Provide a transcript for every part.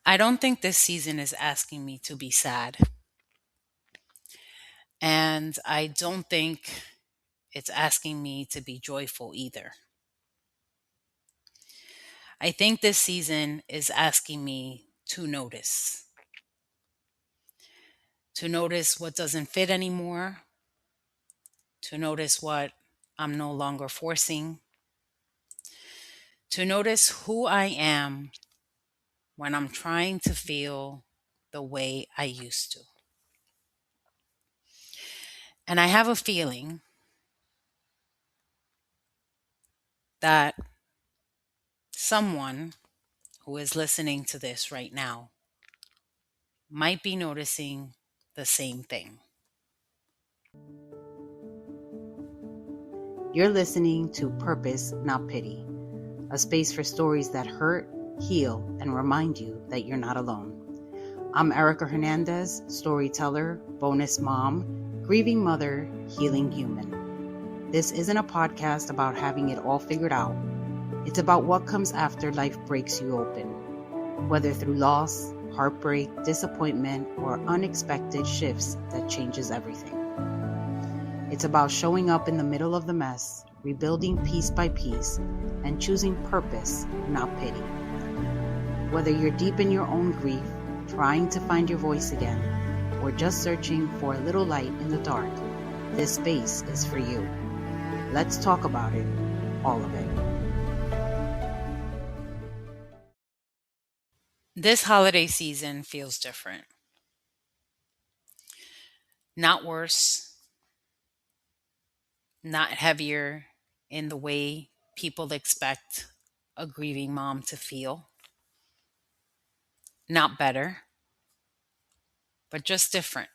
I don't think this season is asking me to be sad. And I don't think it's asking me to be joyful either. I think this season is asking me to notice what doesn't fit anymore, to notice what I'm no longer forcing, to notice who I am when I'm trying to feel the way I used to. And I have a feeling that someone who is listening to this right now might be noticing the same thing. You're listening to Purpose, Not Pity, a space for stories that hurt, heal, and remind you that you're not alone. I'm Erika Hernandez, storyteller, bonus mom, grieving mother, healing human. This isn't a podcast about having it all figured out. It's about what comes after life breaks you open, whether through loss, heartbreak, disappointment, or unexpected shifts that changes everything. It's about showing up in the middle of the mess, rebuilding piece by piece, and choosing purpose, not pity. Whether you're deep in your own grief, trying to find your voice again, or just searching for a little light in the dark, this space is for you. Let's talk about it, all of it. This holiday season feels different. Not worse, not heavier in the way people expect a grieving mom to feel. Not better, but just different.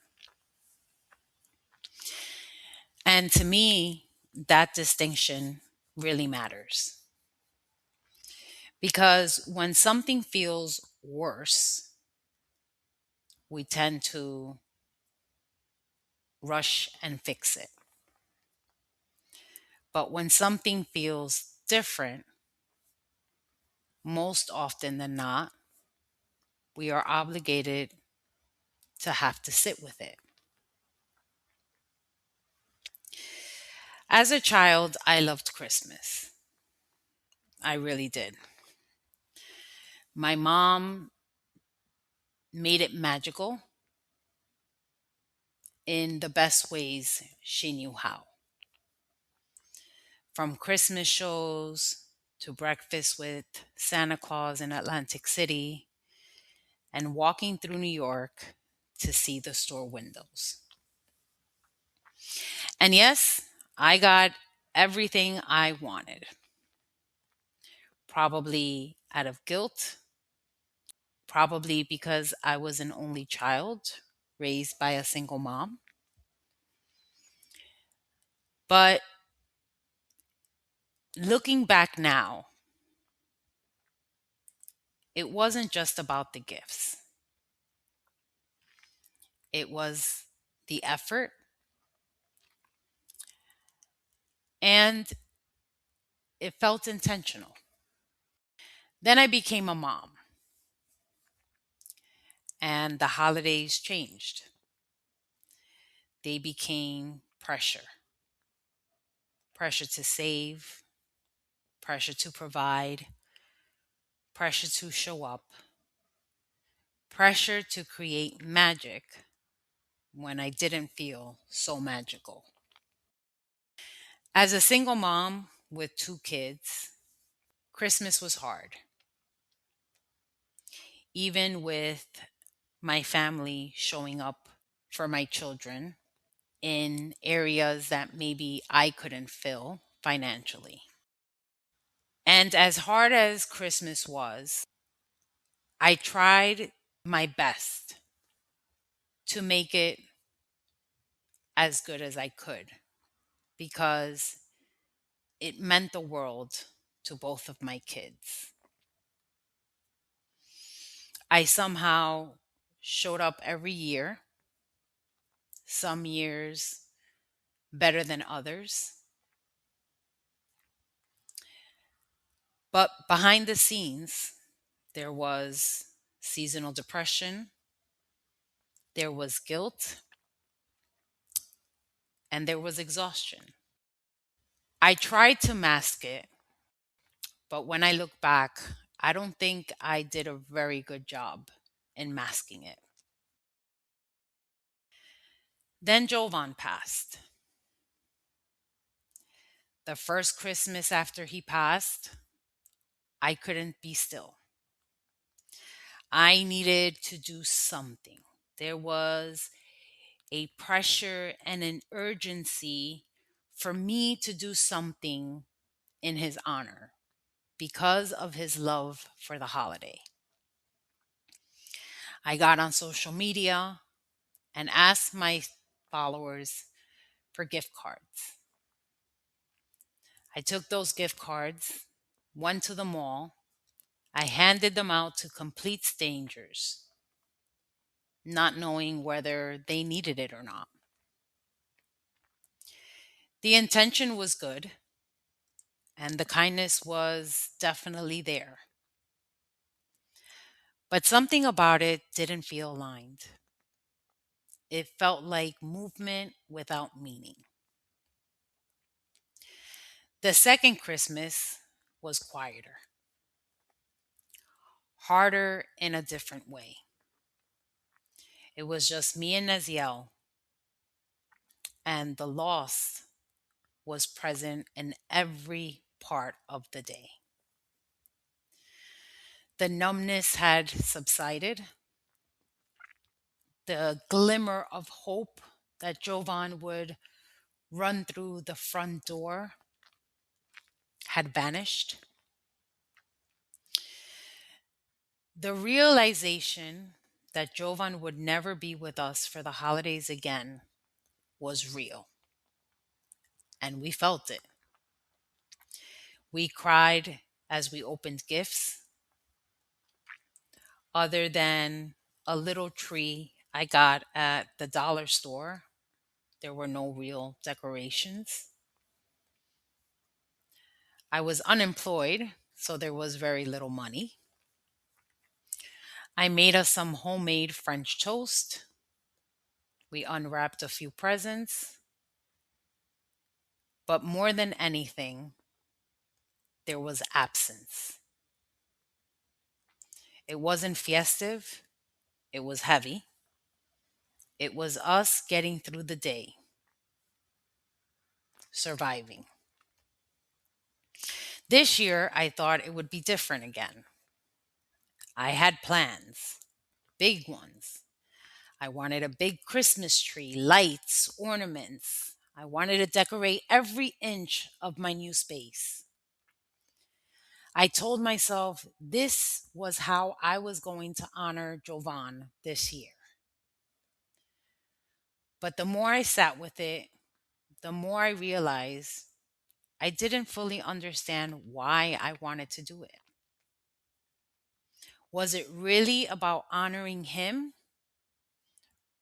And to me, that distinction really matters. Because when something feels worse, we tend to rush and fix it. But when something feels different, most often than not, we are obligated to have to sit with it. As a child, I loved Christmas. I really did. My mom made it magical in the best ways she knew how. From Christmas shows to breakfast with Santa Claus in Atlantic City and walking through New York to see the store windows. And yes, I got everything I wanted, probably out of guilt, probably because I was an only child raised by a single mom. But looking back now, it wasn't just about the gifts, it was the effort and it felt intentional. Then I became a mom and the holidays changed. They became pressure to save, pressure to provide, pressure to show up, pressure to create magic when I didn't feel so magical. As a single mom with two kids, Christmas was hard, even with my family showing up for my children in areas that maybe I couldn't fill financially. And as hard as Christmas was, I tried my best to make it as good as I could because it meant the world to both of my kids. I somehow showed up every year, some years better than others. But behind the scenes, there was seasonal depression, there was guilt, and there was exhaustion. I tried to mask it, but when I look back, I don't think I did a very good job in masking it. Then Jovan passed. The first Christmas after he passed, I couldn't be still. I needed to do something. There was a pressure and an urgency for me to do something in his honor because of his love for the holiday. I got on social media and asked my followers for gift cards. I took those gift cards, went to the mall, I handed them out to complete strangers, not knowing whether they needed it or not. The intention was good, and the kindness was definitely there. But something about it didn't feel aligned. It felt like movement without meaning. The second Christmas was quieter, harder in a different way. It was just me and Naziel, and the loss was present in every part of the day. The numbness had subsided. The glimmer of hope that Jovan would run through the front door had vanished. The realization that Jovan would never be with us for the holidays again was real, and we felt it. We cried as we opened gifts, other than a little tree I got at the dollar store. There were no real decorations. I was unemployed, so there was very little money. I made us some homemade French toast. We unwrapped a few presents. But more than anything, there was absence. It wasn't festive, it was heavy. It was us getting through the day, surviving. This year, I thought it would be different again. I had plans, big ones. I wanted a big Christmas tree, lights, ornaments. I wanted to decorate every inch of my new space. I told myself this was how I was going to honor Jovan this year. But the more I sat with it, the more I realized I didn't fully understand why I wanted to do it. Was it really about honoring him,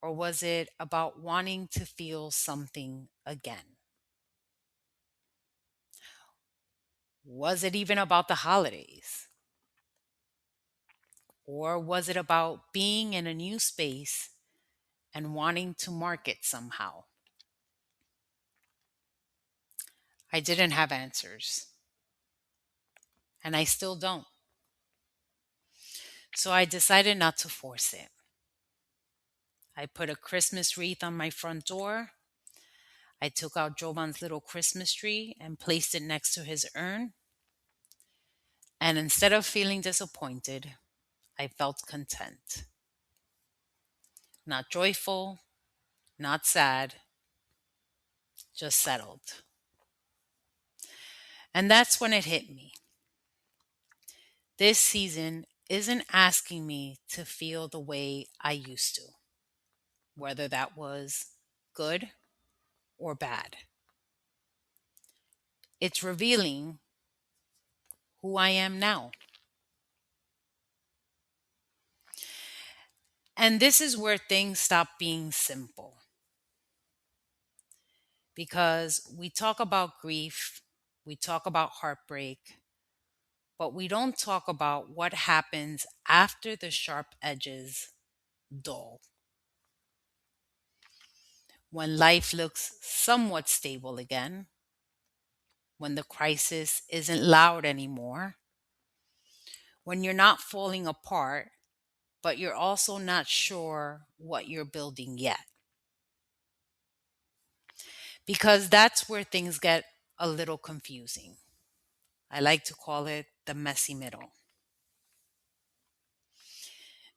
or was it about wanting to feel something again? Was it even about the holidays? Or was it about being in a new space and wanting to mark it somehow? I didn't have answers, and I still don't. So I decided not to force it. I put a Christmas wreath on my front door. I took out Jovan's little Christmas tree and placed it next to his urn. And instead of feeling disappointed, I felt content. Not joyful, not sad, just settled. And that's when it hit me. This season isn't asking me to feel the way I used to, whether that was good or bad. It's revealing who I am now. And this is where things stop being simple because we talk about grief, we talk about heartbreak, but we don't talk about what happens after the sharp edges dull. When life looks somewhat stable again, when the crisis isn't loud anymore, when you're not falling apart, but you're also not sure what you're building yet. Because that's where things get a little confusing. I like to call it the messy middle.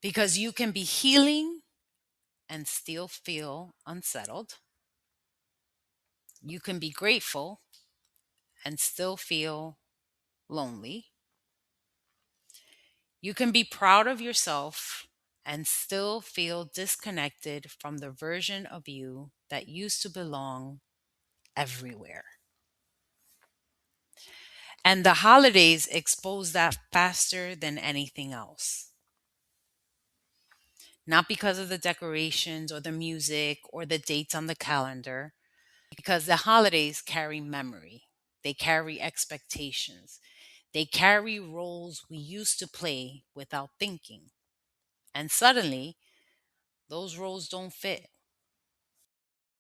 Because you can be healing and still feel unsettled. You can be grateful and still feel lonely. You can be proud of yourself and still feel disconnected from the version of you that used to belong everywhere. And the holidays expose that faster than anything else. Not because of the decorations or the music or the dates on the calendar, because the holidays carry memory, they carry expectations, they carry roles we used to play without thinking. And suddenly, those roles don't fit.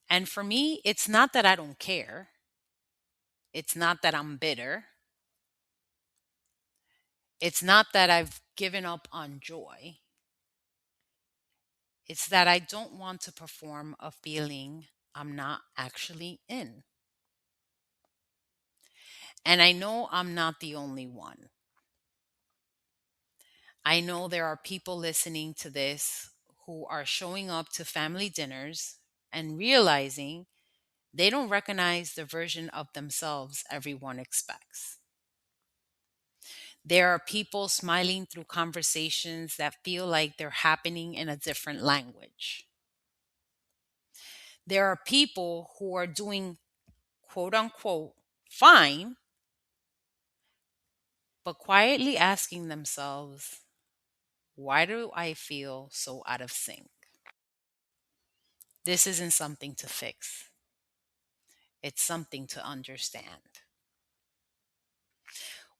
And for me, it's not that I don't care, it's not that I'm bitter, it's not that I've given up on joy. It's that I don't want to perform a feeling I'm not actually in. And I know I'm not the only one. I know there are people listening to this who are showing up to family dinners and realizing they don't recognize the version of themselves everyone expects. There are people smiling through conversations that feel like they're happening in a different language. There are people who are doing quote unquote fine, but quietly asking themselves, why do I feel so out of sync? This isn't something to fix, it's something to understand.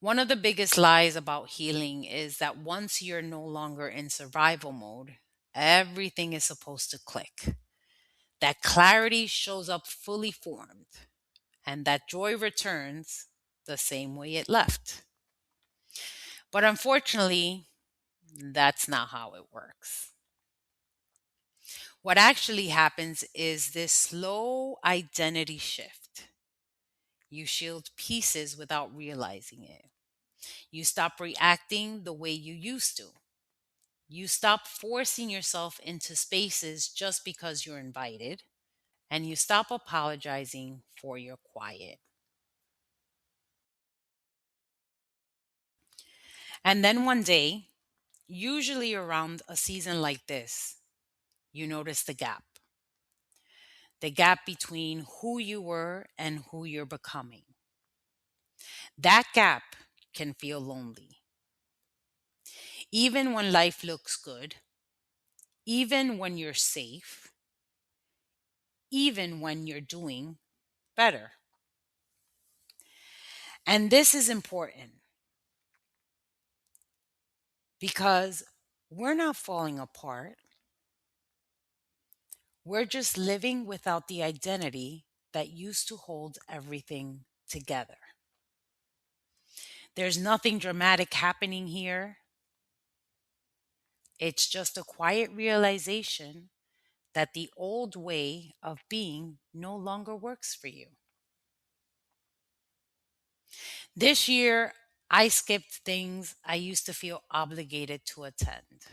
One of the biggest lies about healing is that once you're no longer in survival mode, everything is supposed to click. That clarity shows up fully formed, and that joy returns the same way it left. But unfortunately, that's not how it works. What actually happens is this slow identity shift. You shield pieces without realizing it. You stop reacting the way you used to. You stop forcing yourself into spaces just because you're invited, and you stop apologizing for your quiet. And then one day, usually around a season like this, you notice the gap between who you were and who you're becoming. That gap can feel lonely. Even when life looks good, even when you're safe, even when you're doing better. And this is important because we're not falling apart. We're just living without the identity that used to hold everything together. There's nothing dramatic happening here. It's just a quiet realization that the old way of being no longer works for you. This year, I skipped things I used to feel obligated to attend.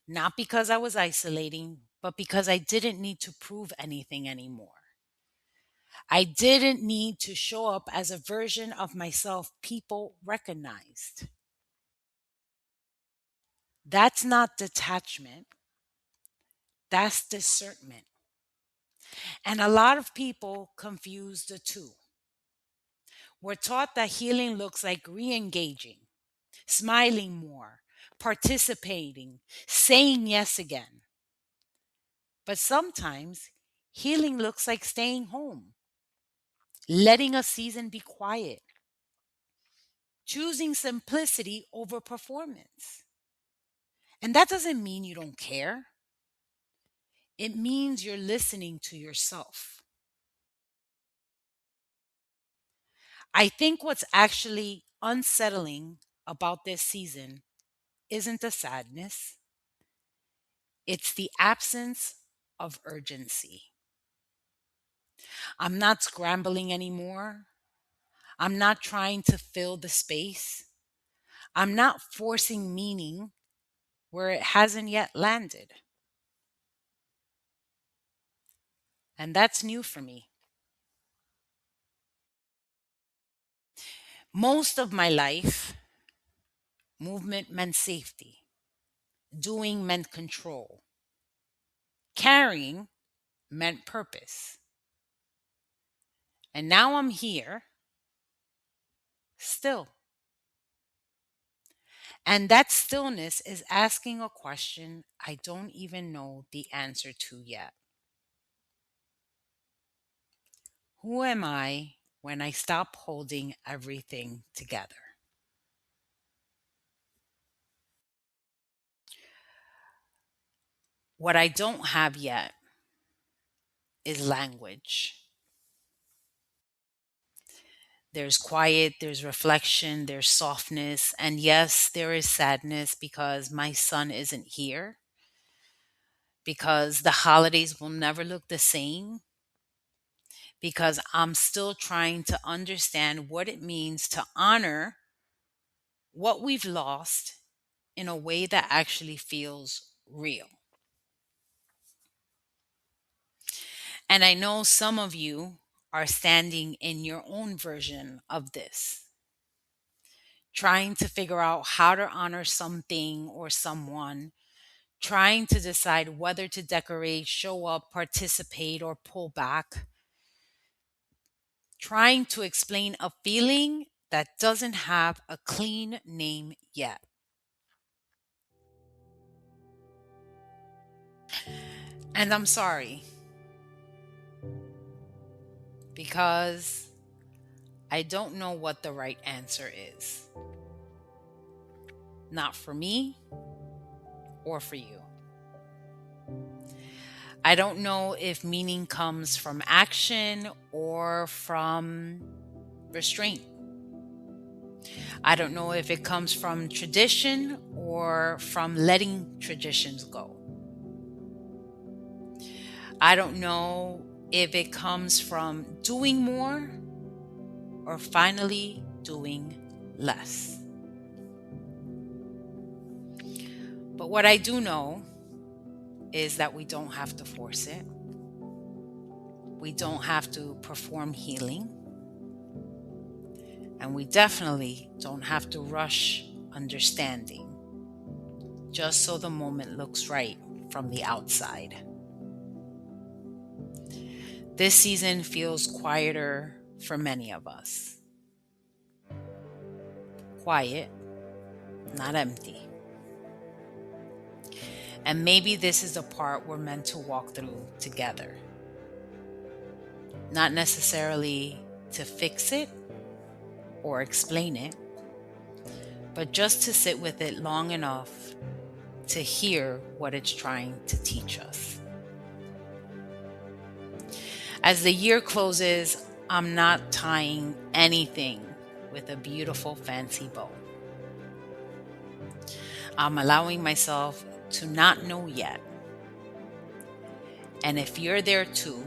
Not because I was isolating, but because I didn't need to prove anything anymore. I didn't need to show up as a version of myself people recognized. That's not detachment, that's discernment. And a lot of people confuse the two. We're taught that healing looks like re engaging, smiling more, participating, saying yes again. But sometimes healing looks like staying home, letting a season be quiet, choosing simplicity over performance. And that doesn't mean you don't care, it means you're listening to yourself. I think what's actually unsettling about this season isn't the sadness, it's the absence of urgency. I'm not scrambling anymore. I'm not trying to fill the space. I'm not forcing meaning where it hasn't yet landed. And that's new for me. Most of my life, movement meant safety, doing meant control, carrying meant purpose. And now I'm here, still. And that stillness is asking a question I don't even know the answer to yet. Who am I when I stop holding everything together? What I don't have yet is language. There's quiet, there's reflection, there's softness, and yes, there is sadness because my son isn't here, because the holidays will never look the same, because I'm still trying to understand what it means to honor what we've lost in a way that actually feels real. And I know some of you are standing in your own version of this, trying to figure out how to honor something or someone, trying to decide whether to decorate, show up, participate, or pull back, trying to explain a feeling that doesn't have a clean name yet. And I'm sorry because I don't know what the right answer is. Not for me or for you. I don't know if meaning comes from action or from restraint. I don't know if it comes from tradition or from letting traditions go. I don't know if it comes from doing more or finally doing less. But what I do know is that we don't have to force it. We don't have to perform healing. And we definitely don't have to rush understanding just so the moment looks right from the outside. This season feels quieter for many of us. Quiet, not empty. And maybe this is the part we're meant to walk through together. Not necessarily to fix it or explain it, but just to sit with it long enough to hear what it's trying to teach us. As the year closes, I'm not tying anything with a beautiful fancy bow. I'm allowing myself to not know yet. And if you're there too,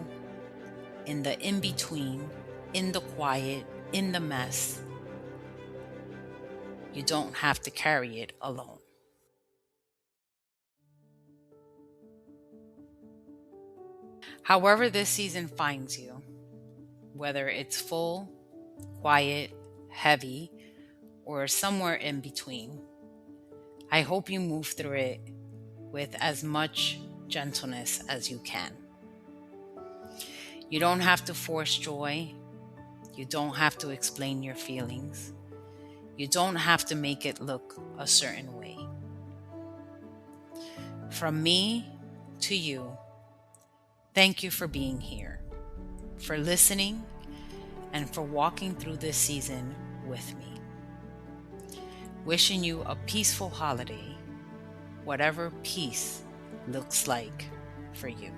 in the in between, in the quiet, in the mess, you don't have to carry it alone. However, this season finds you, whether it's full, quiet, heavy, or somewhere in between, I hope you move through it with as much gentleness as you can. You don't have to force joy. You don't have to explain your feelings. You don't have to make it look a certain way. From me to you, thank you for being here, for listening, and for walking through this season with me. Wishing you a peaceful holiday, whatever peace looks like for you.